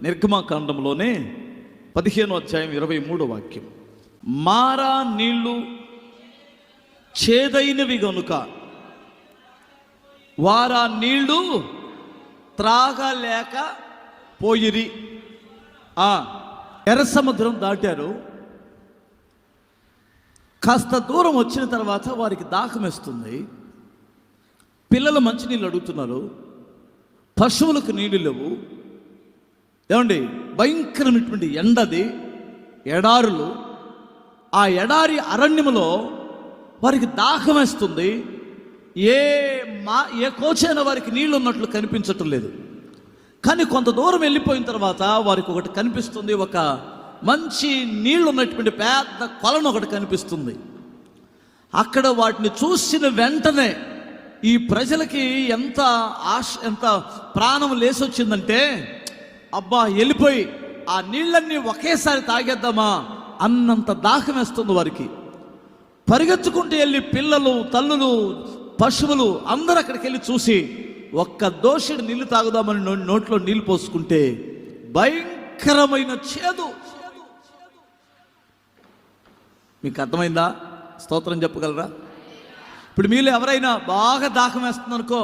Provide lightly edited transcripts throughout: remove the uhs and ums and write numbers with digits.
నిర్గమకాండంలోనే 15వ అధ్యాయం 23వ వాక్యం. మారా నీళ్లు చేదైనవి గనుక వారా నీళ్లు త్రాగలేక పోయిరి. ఎర్ర సముద్రం దాటారు. కాస్త దూరం వచ్చిన తర్వాత వారికి దాహం వేస్తుంది. పిల్లలు మంచినీళ్ళు అడుగుతున్నారు, పశువులకు నీళ్ళు లేవు. ఏమండి, భయంకరమైనటువంటి ఎండది, ఎడారులు. ఆ ఎడారి అరణ్యములో వారికి దాహం వేస్తుంది. ఏ కోచైన వారికి నీళ్ళు ఉన్నట్లు కనిపించటం లేదు. కానీ కొంత దూరం వెళ్ళిపోయిన తర్వాత వారికి ఒకటి కనిపిస్తుంది. ఒక మంచి నీళ్ళు ఉన్నటువంటి పెద్ద కొలను ఒకటి కనిపిస్తుంది. అక్కడ వాటిని చూసిన వెంటనే ఈ ప్రజలకి ఎంత ఎంత ప్రాణం లేసొచ్చిందంటే, అబ్బా వెళ్ళిపోయి ఆ నీళ్ళన్నీ ఒకేసారి తాగేద్దామా అన్నంత దాహం వేస్తుంది వారికి. పరిగెత్తుకుంటూ వెళ్ళి పిల్లలు, తల్లులు, పశువులు అందరూ అక్కడికి వెళ్ళి చూసి ఒక్క దోషుడు నీళ్లు తాగుదామని నోట్లో నీళ్లు పోసుకుంటే భయంకరమైన చేదు. మీకు అర్థమైందా? స్తోత్రం చెప్పగలరా? ఇప్పుడు మీలో ఎవరైనా బాగా దాహం వేస్తుందనుకో,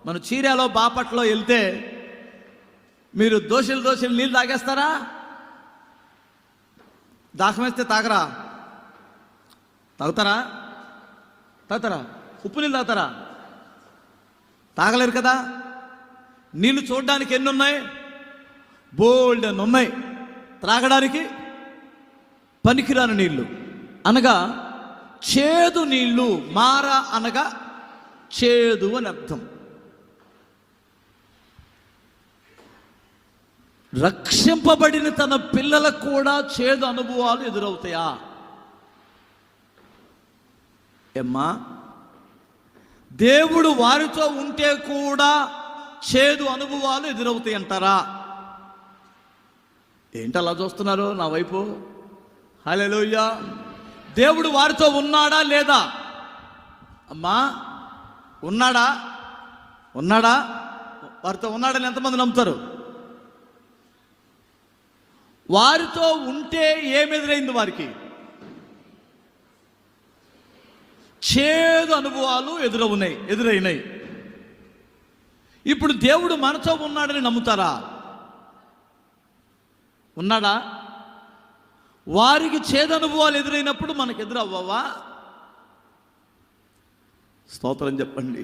మన చీరాలో బాపట్లో వెళ్తే మీరు దోషులు నీళ్ళు తాగేస్తారా? దాహం వేస్తే తాగరా? తాగుతారా? ఉప్పు నీళ్ళు తాగుతారా? తాగలేరు కదా. నీళ్ళు చూడడానికి ఎన్ని ఉన్నాయి? బోల్డ్ అని ఉన్నాయి. త్రాగడానికి పనికిరాని నీళ్ళు, అనగా చేదు నీళ్ళు. మారా అనగా చేదు అని అర్థం. రక్షింపబడిన తన పిల్లలకు కూడా చేదు అనుభవాలు ఎదురవుతాయా? ఏమ్మా, దేవుడు వారితో ఉంటే కూడా చేదు అనుభవాలు ఎదురవుతాయి అంటారా? ఏంటి అలా చూస్తున్నారు నా వైపు? హల్లెలూయా. దేవుడు వారితో ఉన్నాడా లేదా? అమ్మా, ఉన్నాడా? వారితో ఉన్నాడని ఎంతమంది నమ్ముతారు? వారితో ఉంటే ఏమి ఎదురైంది వారికి? చేదు అనుభవాలు ఎదురైనాయి. ఇప్పుడు దేవుడు మనతో ఉన్నాడని నమ్ముతారా? ఉన్నాడా? వారికి చేదు అనుభవాలు ఎదురైనప్పుడు మనకు ఎదురవ్వవా? స్తోత్రం చెప్పండి.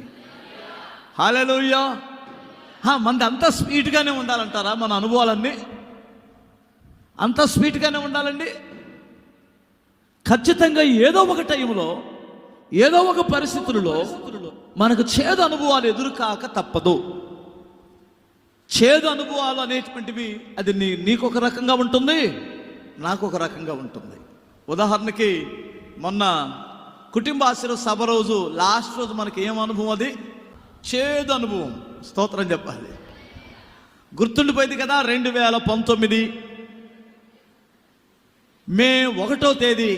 హల్లెలూయా. మనది అంతా స్వీట్గానే ఉండాలంటారా? మన అనుభవాలన్నీ అంతా స్వీట్గానే ఉండాలండి? ఖచ్చితంగా ఏదో ఒక టైంలో, ఏదో ఒక పరిస్థితులలో మనకు చేదు అనుభవాలు ఎదురుకాక తప్పదు. చేదు అనుభవాలు అనేటువంటివి అది నీకొక రకంగా ఉంటుంది, నాకు ఒక రకంగా ఉంటుంది. ఉదాహరణకి మొన్న కుటుంబ ఆశీర్వాద సభ రోజు, లాస్ట్ రోజు మనకి ఏం అనుభవం? అది చేదు అనుభవం. స్తోత్రం చెప్పాలి. గుర్తుండిపోయింది కదా. 2019 మే 1వ తేదీ.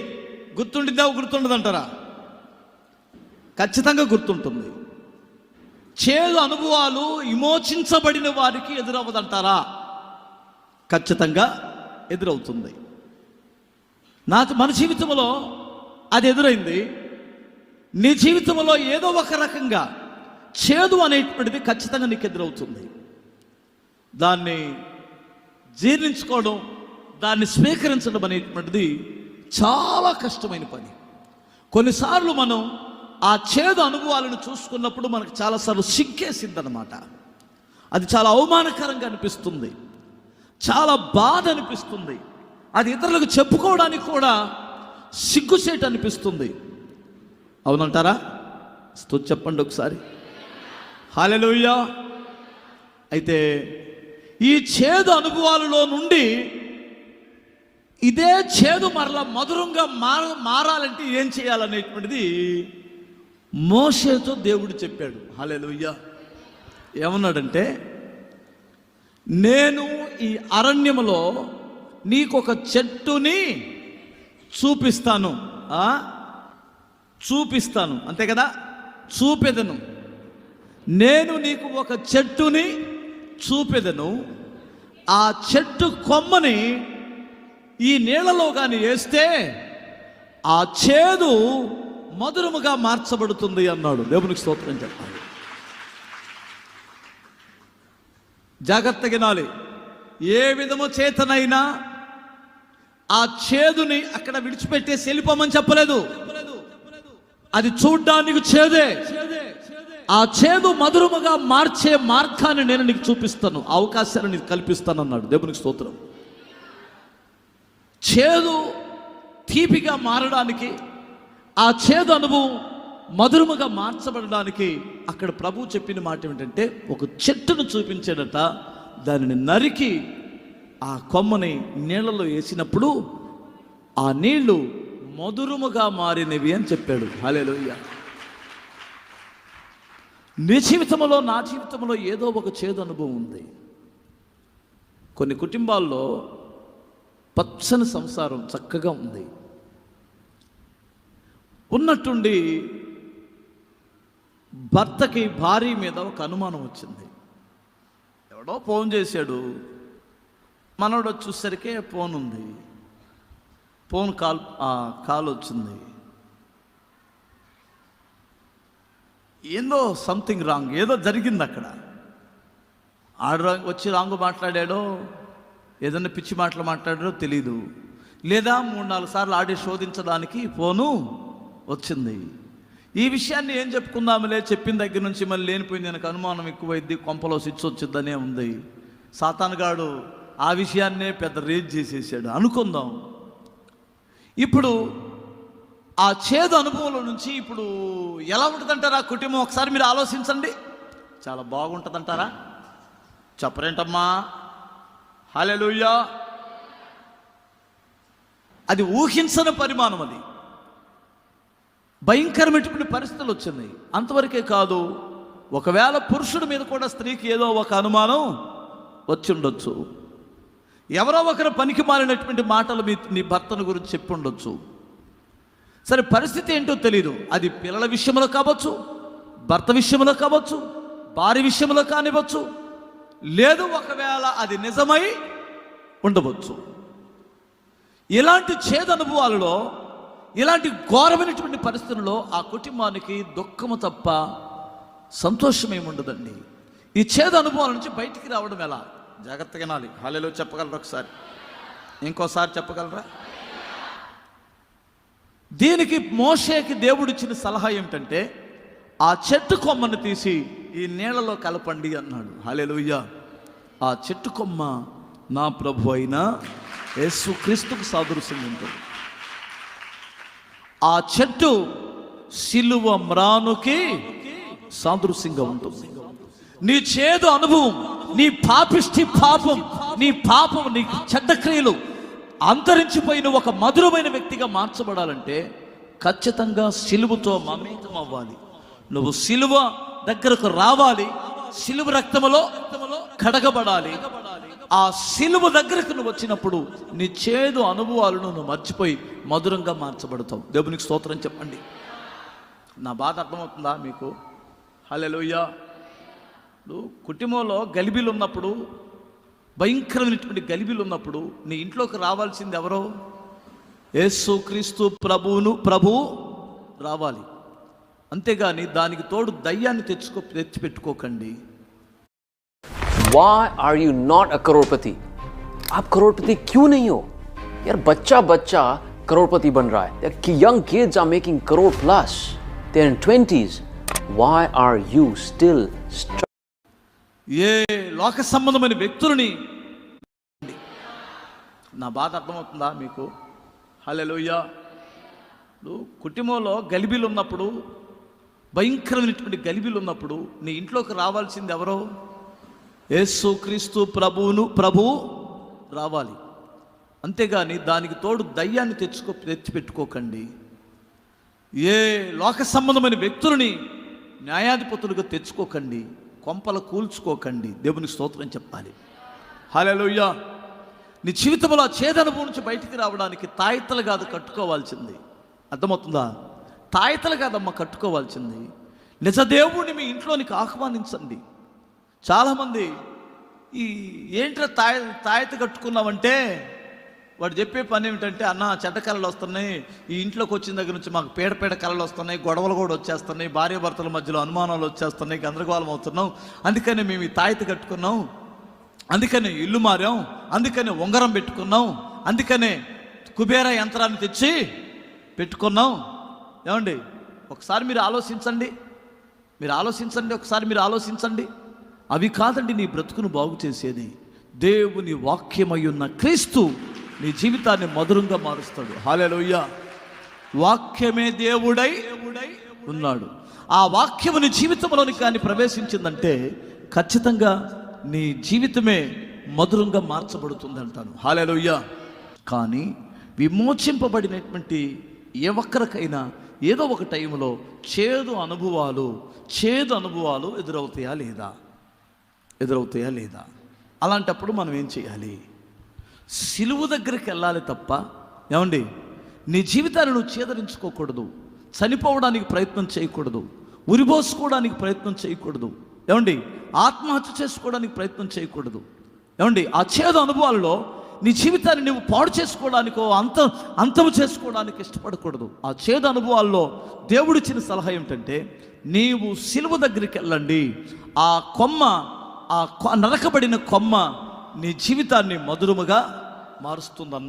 గుర్తుండదంటారా? ఖచ్చితంగా గుర్తుంటుంది. చేదు అనుభవాలు విమోచించబడిన వారికి ఎదురవ్వదంటారా? ఖచ్చితంగా ఎదురవుతుంది. మన జీవితంలో అది ఎదురైంది. నీ జీవితంలో ఏదో ఒక రకంగా చేదు అనేటువంటిది ఖచ్చితంగా నీకు ఎదురవుతుంది. దాన్ని జీర్ణించుకోవడం, దాన్ని స్వీకరించడం అనేటువంటిది చాలా కష్టమైన పని. కొన్నిసార్లు మనం ఆ చేదు అనుభవాలను చూసుకున్నప్పుడు మనకు చాలాసార్లు సిగ్గేసిందనమాట. అది చాలా అవమానకరంగా అనిపిస్తుంది, చాలా బాధ అనిపిస్తుంది. అది ఇతరులకు చెప్పుకోవడానికి కూడా సిగ్గుచేటు అనిపిస్తుంది. అవునంటారా? చెప్పండి ఒకసారి. హల్లెలూయా. అయితే ఈ చేదు అనుభవాలలో నుండి ఇదే చేదు మరలా మధురంగా మారాలంటే ఏం చేయాలనేటువంటిది మోషేతో దేవుడు చెప్పాడు. హల్లెలూయా. ఏమన్నాడంటే, నేను ఈ అరణ్యములో నీకొక చెట్టుని చూపిస్తాను. అంతే కదా? చూపెదను. నేను నీకు ఒక చెట్టుని చూపెదను, ఆ చెట్టు కొమ్మని ఈ నీళ్ళలో కానీ వేస్తే ఆ చేదు మధురముగా మార్చబడుతుంది అన్నాడు. దేవునికి స్తోత్రం చెప్పాలి. జాగ్రత్తగా వినాలి. ఏ విధము చేతనైనా ఆ చేదుని అక్కడ విడిచిపెట్టేసి వెళ్ళిపోమని చెప్పలేదు. అది చూడ్డానికి చేదే, ఆ చేదు మధురముగా మార్చే మార్గాన్ని నేను నీకు చూపిస్తాను, అవకాశాన్ని నీకు కల్పిస్తాను అన్నాడు. దేవునికి స్తోత్రం. చేదు తీపిగా మారడానికి, ఆ చేదు అనుభవం మధురముగా మార్చబడడానికి అక్కడ ప్రభు చెప్పిన మాట ఏమిటంటే, ఒక చెట్టును చూపించాడట. దానిని నరికి ఆ కొమ్మని నీళ్ళలో వేసినప్పుడు ఆ నీళ్లు మధురముగా మారినవి అని చెప్పాడు. హల్లెలూయా. నీ జీవితంలో, నా జీవితంలో ఏదో ఒక చేదు అనుభవం ఉంది. కొన్ని కుటుంబాల్లో పచ్చని సంసారం చక్కగా ఉంది. ఉన్నట్టుండి భర్తకి భార్య మీద ఒక అనుమానం వచ్చింది. ఎవడో ఫోన్ చేశాడు, మనోడు చూసరికే ఫోన్ ఉంది, ఫోన్ కాల్ వచ్చింది. ఏందో సంథింగ్ రాంగ్, ఏదో జరిగింది అక్కడ. ఆడ వచ్చి రాంగు మాట్లాడాడో, ఏదన్నా పిచ్చి మాటలు మాట్లాడాడో తెలీదు. లేదా 3-4 సార్లు ఆడి శోధించడానికి ఫోను వచ్చింది. ఈ విషయాన్ని ఏం చెప్పుకుందాములే, చెప్పిన దగ్గర నుంచి మళ్ళీ లేనిపోయింది, నాకు అనుమానం ఎక్కువైద్ది, కొంపలో స్విచ్ వచ్చిద్దనే ఉంది. సాతానుగాడు ఆ విషయాన్నే పెద్ద రేజ్ చేసేసాడు అనుకుందాం. ఇప్పుడు ఆ చేదు అనుభవంలో నుంచి ఇప్పుడు ఎలా ఉంటుందంటారా కుటుంబం? ఒకసారి మీరు ఆలోచించండి. చాలా బాగుంటుందంటారా? చెప్పరేంటమ్మా? హల్లెలూయా. అది ఊహించని పరిమాణం, అది భయంకరమైనటువంటి పరిస్థితులు వచ్చినాయి. అంతవరకే కాదు, ఒకవేళ పురుషుడి మీద కూడా స్త్రీకి ఏదో ఒక అనుమానం వచ్చి ఉండొచ్చు. ఎవరో ఒకరు పనికి మారినటువంటి మాటలు నీ భర్తను గురించి చెప్పి ఉండొచ్చు. సరే, పరిస్థితి ఏంటో తెలీదు. అది పిల్లల విషయంలో కావచ్చు, భర్త విషయంలో కావచ్చు, భార్య విషయంలో కానివ్వచ్చు, లేదు ఒకవేళ అది నిజమై ఉండవచ్చు. ఇలాంటి చేదు అనుభవాలలో, ఇలాంటి ఘోరమైనటువంటి పరిస్థితుల్లో ఆ కుటుంబానికి దుఃఖము తప్ప సంతోషం ఏముండదండి. ఈ చేదు అనుభవాల నుంచి బయటికి రావడం ఎలా? జాగ్రత్తగా వినాలి. హల్లెలూయా చెప్పగలరా? ఒకసారి ఇంకోసారి చెప్పగలరా? దీనికి మోషేకి దేవుడిచ్చిన సలహా ఏమిటంటే, ఆ చెట్టు కొమ్మను తీసి ఈ నీళ్ళలో కలపండి అన్నాడు. హల్లెలూయా. ఆ చెట్టు కొమ్మ నా ప్రభు అయిన యేసుక్రీస్తుకు సాదృశ్యంగా ఉంటుంది. ఆ చెట్టు సిలువ మ్రానుకి సాదృశ్యంగా ఉంటుంది. నీ చేదు అనుభవం, నీ పాపిష్టి పాపం, నీ పాపం, నీ చెడ్డ క్రియలు అంతరించిపోయిన ఒక మధురమైన వ్యక్తిగా మార్చబడాలంటే ఖచ్చితంగా సిలువతో మమేకం అవ్వాలి. నువ్వు సిలువ దగ్గరకు రావాలి, సిలువ రక్తములో కడగబడాలి. ఆ సిలువ దగ్గరకు నువ్వు వచ్చినప్పుడు నీ చేదు అనుభవాలను నువ్వు మర్చిపోయి మధురంగా మార్చబడతావు. దేవునికి స్తోత్రం చెప్పండి. నా బాధ అర్థమవుతుందా మీకు? హల్లెలూయా. కుటుంబంలో గలిబీలు ఉన్నప్పుడు, భయంకరమైనటువంటి గలిబీలు ఉన్నప్పుడు నీ ఇంట్లోకి రావాల్సింది ఎవరో? యేసుక్రీస్తు ప్రభువు రావాలి. అంతేగాని దానికి తోడు దయ్యాన్ని తెచ్చిపెట్టుకోకండి. Why are you not a करोड़पति? आप करोड़पति क्यों नहीं हो? यार बच्चा करोड़पति बन रहा है. Young kids are making crore plus. They're in 20s. Why are you still ఏ లోక సంబంధమైన వ్యక్తులని, నా బాధ అర్థమవుతుందా మీకు? హల్లెలూయా. కుటుంబంలో గలిబీలు ఉన్నప్పుడు, భయంకరమైనటువంటి గలిబీలు ఉన్నప్పుడు నీ ఇంట్లోకి రావాల్సింది ఎవరో? యేసుక్రీస్తు ప్రభువు రావాలి. అంతేగాని దానికి తోడు దయ్యాన్ని తెచ్చిపెట్టుకోకండి. ఏ లోక సంబంధమైన వ్యక్తులని న్యాయాధిపతులుగా తెచ్చుకోకండి, కొంపలు కూల్చుకోకండి. దేవునికి స్తోత్రం చెప్పాలి. హల్లెలూయా. నీ జీవితంలో ఆ చేదనుభవం నుంచి బయటికి రావడానికి తాయెత్తలు కాదు కట్టుకోవాల్సింది. అర్థమవుతుందా? తాయెత్తలు కాదమ్మా కట్టుకోవాల్సింది. నిజ దేవుడిని మీ ఇంట్లోనికి ఆహ్వానించండి. చాలామంది ఈ ఏంట్రా తాయెత్తు కట్టుకున్నావంటే వాడు చెప్పే పని ఏమిటంటే, అన్న చెడ్డ కళలు వస్తున్నాయి, ఈ ఇంట్లోకి వచ్చిన దగ్గర నుంచి మాకు పేడ కళలు వస్తున్నాయి, గొడవలు కూడా వచ్చేస్తున్నాయి, భార్యాభర్తల మధ్యలో అనుమానాలు వచ్చేస్తున్నాయి, గందరగోళం అవుతున్నాం, అందుకని మేము ఈ తాయెత్తు కట్టుకున్నాం, అందుకనే ఇల్లు మారాం, అందుకనే ఉంగరం పెట్టుకున్నాం, అందుకనే కుబేర యంత్రాన్ని తెచ్చి పెట్టుకున్నాం. ఏమండి, ఒకసారి మీరు ఆలోచించండి, ఒకసారి మీరు ఆలోచించండి. అవి కాదండి నీ బ్రతుకును బాగు చేసేది. దేవుని వాక్యమై ఉన్న క్రీస్తు నీ జీవితాన్ని మధురంగా మారుస్తాడు. హల్లెలూయా. వాక్యమే దేవుడై ఉన్నాడు. ఆ వాక్యము నీ జీవితంలోనికి కానీ ప్రవేశించిందంటే ఖచ్చితంగా నీ జీవితమే మధురంగా మార్చబడుతుంది అంటాను. హల్లెలూయా. కానీ విమోచింపబడినటువంటి ఏ ఒక్కరికైనా ఏదో ఒక టైంలో చేదు అనుభవాలు ఎదురవుతాయా లేదా? అలాంటప్పుడు మనం ఏం చేయాలి? సిలువ దగ్గరికి వెళ్ళాలి తప్ప, ఏమండి, నీ జీవితాన్ని నువ్వు చేదరించుకోకూడదు, చనిపోవడానికి ప్రయత్నం చేయకూడదు, ఉరిపోసుకోవడానికి ప్రయత్నం చేయకూడదు, ఏమండి, ఆత్మహత్య చేసుకోవడానికి ప్రయత్నం చేయకూడదు. ఏమండి, ఆ చేదు అనుభవాల్లో నీ జీవితాన్ని నువ్వు పాడు చేసుకోవడానికో అంతము చేసుకోవడానికి ఇష్టపడకూడదు. ఆ చేదు అనుభవాల్లో దేవుడిచ్చిన సలహా ఏమిటంటే, నీవు సిలువ దగ్గరికి వెళ్ళండి. ఆ నరకబడిన కొమ్మ నీ జీవితాన్ని మధురముగా మారుస్తుందన్నాడు.